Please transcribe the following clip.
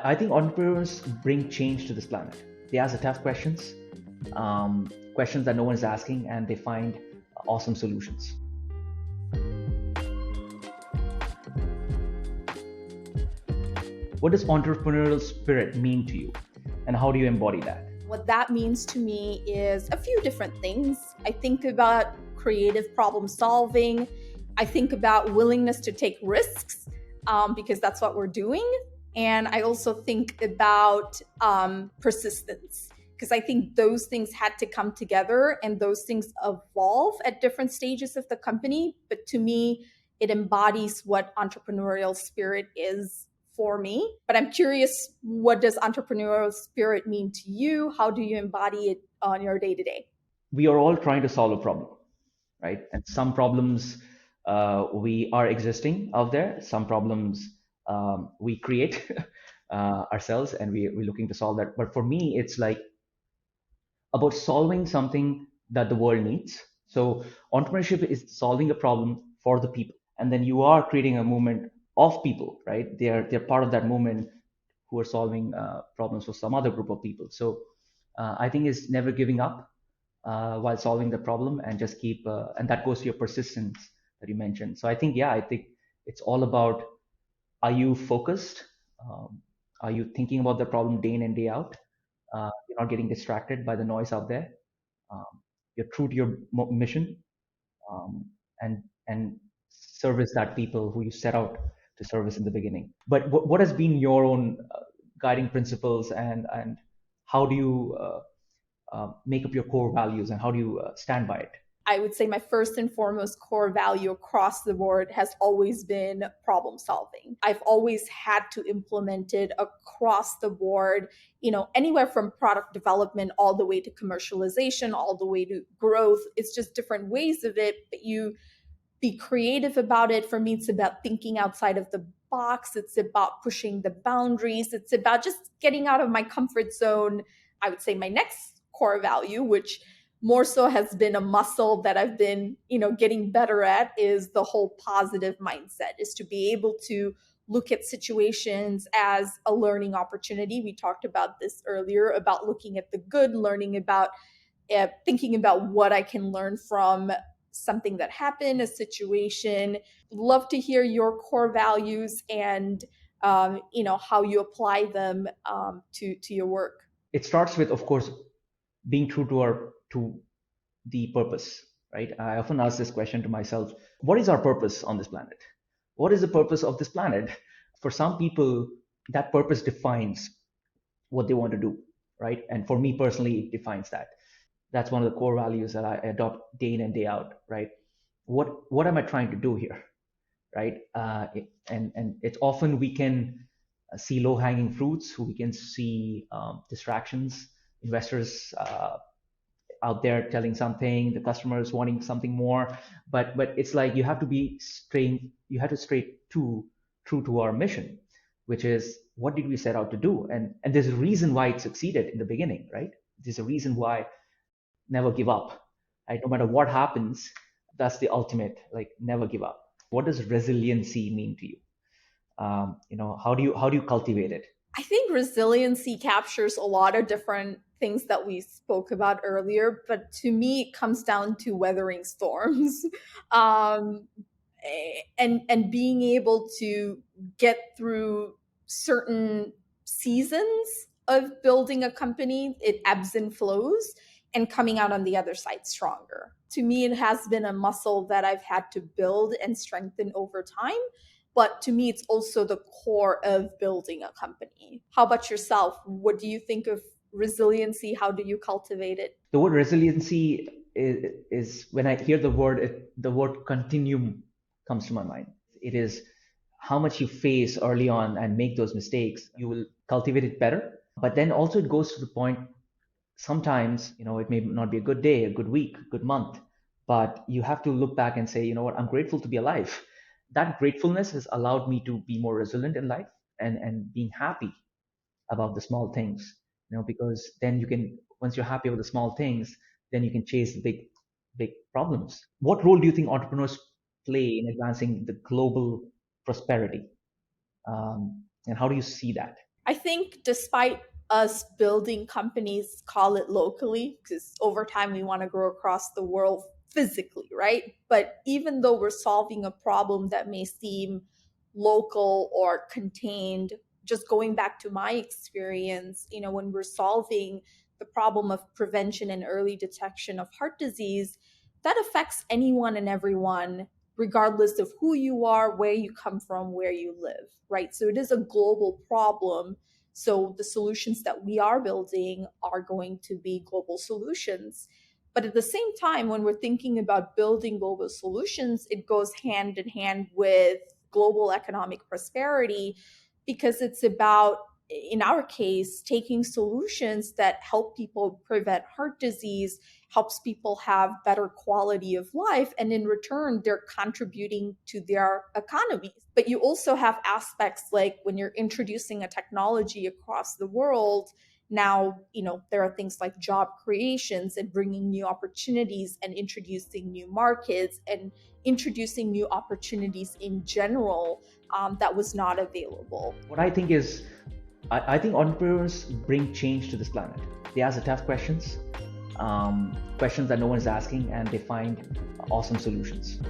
I think entrepreneurs bring change to this planet. They ask the tough questions, questions that no one is asking, and they find awesome solutions. What does entrepreneurial spirit mean to you, and how do you embody that? What that means to me is a few different things. I think about creative problem solving. I think about willingness to take risks because that's what we're doing. And I also think about persistence because I think those things had to come together and those things evolve at different stages of the company. But to me, it embodies what entrepreneurial spirit is for me. But I'm curious, what does entrepreneurial spirit mean to you? How do you embody it on your day to day? We are all trying to solve a problem, right? And some problems we are existing out there. Some problems we create ourselves, and we're looking to solve that. But for me, it's like about solving something that the world needs. So entrepreneurship is solving a problem for the people, and then you are creating a movement of people, right? They're part of that movement who are solving problems for some other group of people. So I think is never giving up while solving the problem, and just keep and that goes to your persistence that you mentioned. So I think, yeah, I think it's all about, are you focused? Are you thinking about the problem day in and day out? You're not getting distracted by the noise out there. Um, you're true to your mission, um, and service that people who you set out to service in the beginning. But what has been your own guiding principles, and how do you make up your core values, and how do you stand by it? I would say my first and foremost core value across the board has always been problem solving. I've always had to implement it across the board, anywhere from product development all the way to commercialization, all the way to growth. It's just different ways of it, but you be creative about it. For me, it's about thinking outside of the box. It's about pushing the boundaries. It's about just getting out of my comfort zone. I would say my next core value, which more so has been a muscle that I've been, getting better at, is the whole positive mindset, is to be able to look at situations as a learning opportunity. We talked about this earlier about looking at the good, learning about thinking about what I can learn from something that happened, a situation. Love to hear your core values and how you apply them to your work. It starts with, of course, being true to the purpose, right? I often ask this question to myself: what is our purpose on this planet? What is the purpose of this planet? For some people, that purpose defines what they want to do, right? And for me personally, it defines that. That's one of the core values that I adopt day in and day out, right? What am I trying to do here, right? And it's often we can see low hanging fruits, we can see distractions, investors out there telling something, the customers wanting something more, but it's like you have to be true to our mission, which is, what did we set out to do? And there's a reason why it succeeded in the beginning, right? There's a reason why. Never give up, right? No matter what happens, that's the ultimate, like, never give up. What does resiliency mean to you? How do you cultivate it? I think resiliency captures a lot of different things that we spoke about earlier, but to me, it comes down to weathering storms, um, and being able to get through certain seasons of building a company. It ebbs and flows, and coming out on the other side stronger. To me, it has been a muscle that I've had to build and strengthen over time. But to me, it's also the core of building a company. How about yourself? What do you think of resiliency? How do you cultivate it? The word resiliency is when I hear the word continuum comes to my mind. It is how much you face early on and make those mistakes, you will cultivate it better. But then also it goes to the point, sometimes, it may not be a good day, a good week, a good month, but you have to look back and say, you know what, I'm grateful to be alive. That gratefulness has allowed me to be more resilient in life, and being happy about the small things, because then you can, once you're happy with the small things, then you can chase the big problems. What role do you think entrepreneurs play in advancing the global prosperity? And how do you see that? I think despite us building companies, call it locally, because over time we want to grow across the world physically, right? But even though we're solving a problem that may seem local or contained, just going back to my experience, when we're solving the problem of prevention and early detection of heart disease, that affects anyone and everyone, regardless of who you are, where you come from, where you live, right? So it is a global problem. So the solutions that we are building are going to be global solutions. But at the same time, when we're thinking about building global solutions, it goes hand in hand with global economic prosperity, because it's about, in our case, taking solutions that help people prevent heart disease, helps people have better quality of life, and in return they're contributing to their economies. But you also have aspects like when you're introducing a technology across the world, now there are things like job creations and bringing new opportunities and introducing new markets and introducing new opportunities in general, that was not available. What I think is, I think entrepreneurs bring change to this planet. They ask the tough questions, questions that no one is asking, and they find awesome solutions.